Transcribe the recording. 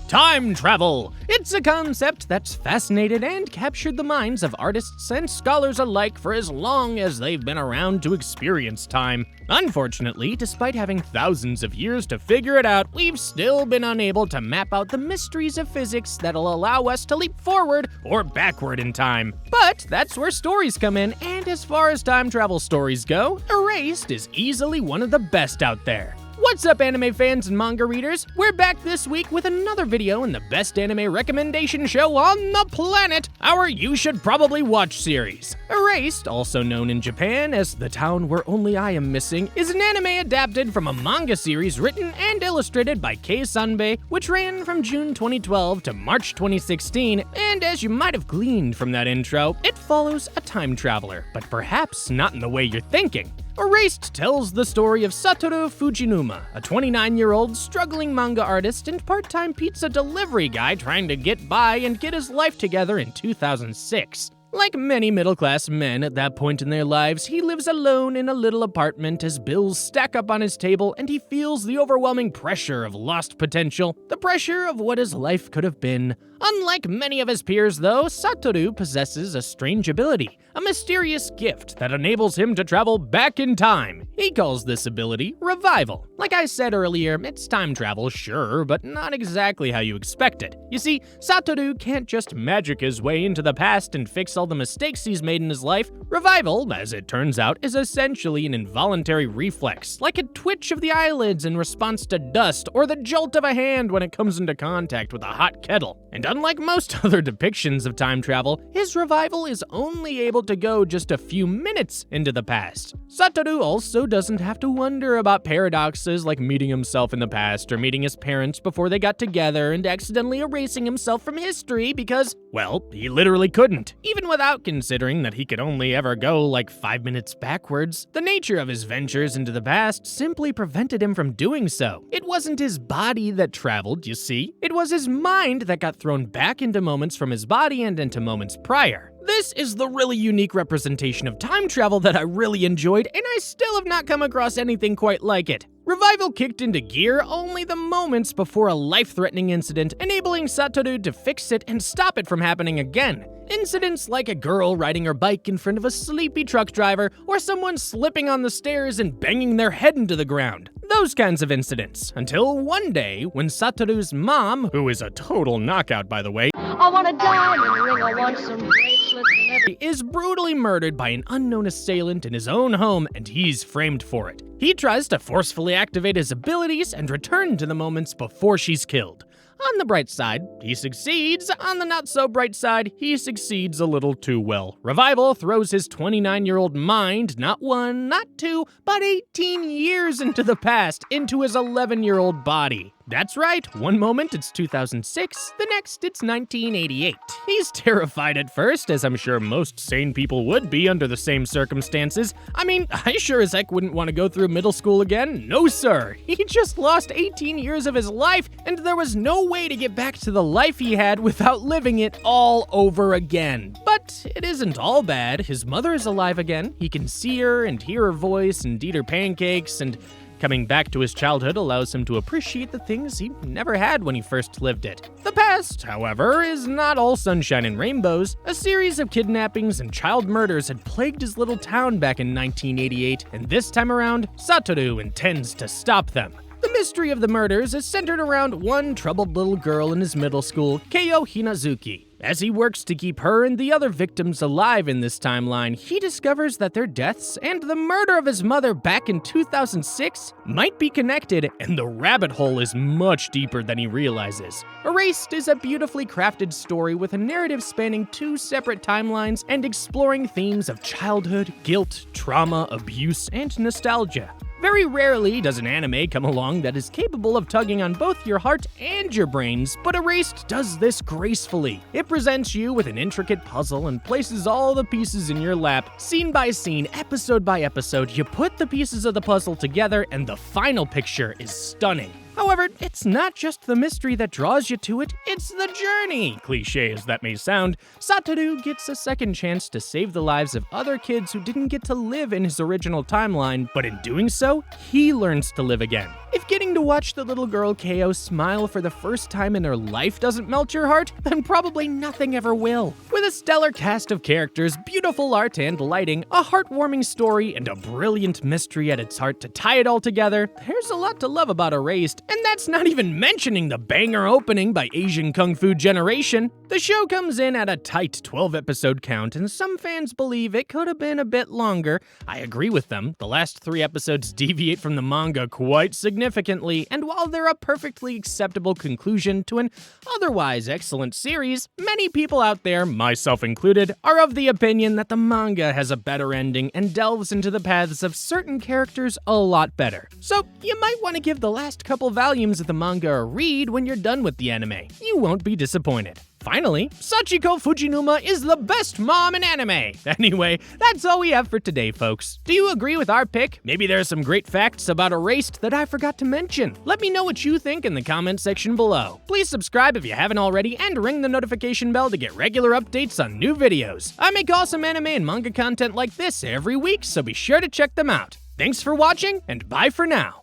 Time travel! It's a concept that's fascinated and captured the minds of artists and scholars alike for as long as they've been around to experience time. Unfortunately, despite having thousands of years to figure it out, we've still been unable to map out the mysteries of physics that'll allow us to leap forward or backward in time. But that's where stories come in, and as far as time travel stories go, Erased is easily one of the best out there. What's up, anime fans and manga readers? We're back this week with another video in the best anime recommendation show on the planet, our You Should Probably Watch series. Erased, also known in Japan as The Town Where Only I Am Missing, is an anime adapted from a manga series written and illustrated by Kei Sanbei, which ran from June 2012 to March 2016, and as you might have gleaned from that intro, it follows a time traveler, but perhaps not in the way you're thinking. Erased tells the story of Satoru Fujinuma, a 29-year-old struggling manga artist and part-time pizza delivery guy trying to get by and get his life together in 2006. Like many middle-class men at that point in their lives, he lives alone in a little apartment as bills stack up on his table and he feels the overwhelming pressure of lost potential, the pressure of what his life could have been. Unlike many of his peers, though, Satoru possesses a strange ability, a mysterious gift that enables him to travel back in time. He calls this ability revival. Like I said earlier, it's time travel, sure, but not exactly how you expected. You see, Satoru can't just magic his way into the past and fix all the mistakes he's made in his life. Revival, as it turns out, is essentially an involuntary reflex, like a twitch of the eyelids in response to dust or the jolt of a hand when it comes into contact with a hot kettle. And unlike most other depictions of time travel, his revival is only able to go just a few minutes into the past. Satoru also doesn't have to wonder about paradoxes like meeting himself in the past or meeting his parents before they got together and accidentally erasing himself from history because, well, he literally couldn't. Even without considering that he could only ever go like 5 minutes backwards, the nature of his ventures into the past simply prevented him from doing so. It wasn't his body that traveled, you see. It was his mind that got thrown back into moments from his body and into moments prior. This is the really unique representation of time travel that I really enjoyed, and I still have not come across anything quite like it. Revival kicked into gear only the moments before a life-threatening incident, enabling Satoru to fix it and stop it from happening again. Incidents like a girl riding her bike in front of a sleepy truck driver, or someone slipping on the stairs and banging their head into the ground. Those kinds of incidents. Until one day, when Satoru's mom, who is a total knockout by the way, I want a diamond ring, I want some bracelets and everything. is brutally murdered by an unknown assailant in his own home, and he's framed for it. He tries to forcefully activate his abilities and return to the moments before she's killed. On the bright side, he succeeds. On the not-so-bright side, he succeeds a little too well. Revival throws his 29-year-old mind not 1, not 2, but 18 years into the past, into his 11-year-old body. That's right, one moment it's 2006, the next it's 1988. He's terrified at first, as I'm sure most sane people would be under the same circumstances. I mean, I sure as heck wouldn't want to go through middle school again. No sir, he just lost 18 years of his life, and there was no way to get back to the life he had without living it all over again. But it isn't all bad. His mother is alive again. He can see her and hear her voice and eat her pancakes, and coming back to his childhood allows him to appreciate the things he never had when he first lived it. The past, however, is not all sunshine and rainbows. A series of kidnappings and child murders had plagued his little town back in 1988, and this time around, Satoru intends to stop them. The mystery of the murders is centered around one troubled little girl in his middle school, Keio Hinazuki. As he works to keep her and the other victims alive in this timeline, he discovers that their deaths and the murder of his mother back in 2006 might be connected, and the rabbit hole is much deeper than he realizes. Erased is a beautifully crafted story with a narrative spanning 2 separate timelines and exploring themes of childhood, guilt, trauma, abuse, and nostalgia. Very rarely does an anime come along that is capable of tugging on both your heart and your brains, but Erased does this gracefully. It presents you with an intricate puzzle and places all the pieces in your lap. Scene by scene, episode by episode, you put the pieces of the puzzle together and the final picture is stunning. However, it's not just the mystery that draws you to it, it's the journey. Cliche as that may sound, Satoru gets a second chance to save the lives of other kids who didn't get to live in his original timeline, but in doing so, he learns to live again. If getting to watch the little girl Keo smile for the first time in her life doesn't melt your heart, then probably nothing ever will. With a stellar cast of characters, beautiful art and lighting, a heartwarming story, and a brilliant mystery at its heart to tie it all together, there's a lot to love about Erased, and that's not even mentioning the banger opening by Asian Kung Fu Generation. The show comes in at a tight 12-episode count, and some fans believe it could have been a bit longer. I agree with them. The last 3 episodes deviate from the manga quite significantly, and while they're a perfectly acceptable conclusion to an otherwise excellent series, many people out there, myself included, are of the opinion that the manga has a better ending and delves into the paths of certain characters a lot better. So you might want to give the last couple volumes of the manga a read when you're done with the anime. You won't be disappointed. Finally, Sachiko Fujinuma is the best mom in anime! Anyway, that's all we have for today, folks. Do you agree with our pick? Maybe there are some great facts about Erased that I forgot to mention. Let me know what you think in the comment section below. Please subscribe if you haven't already and ring the notification bell to get regular updates on new videos. I make awesome anime and manga content like this every week, so be sure to check them out. Thanks for watching, and bye for now.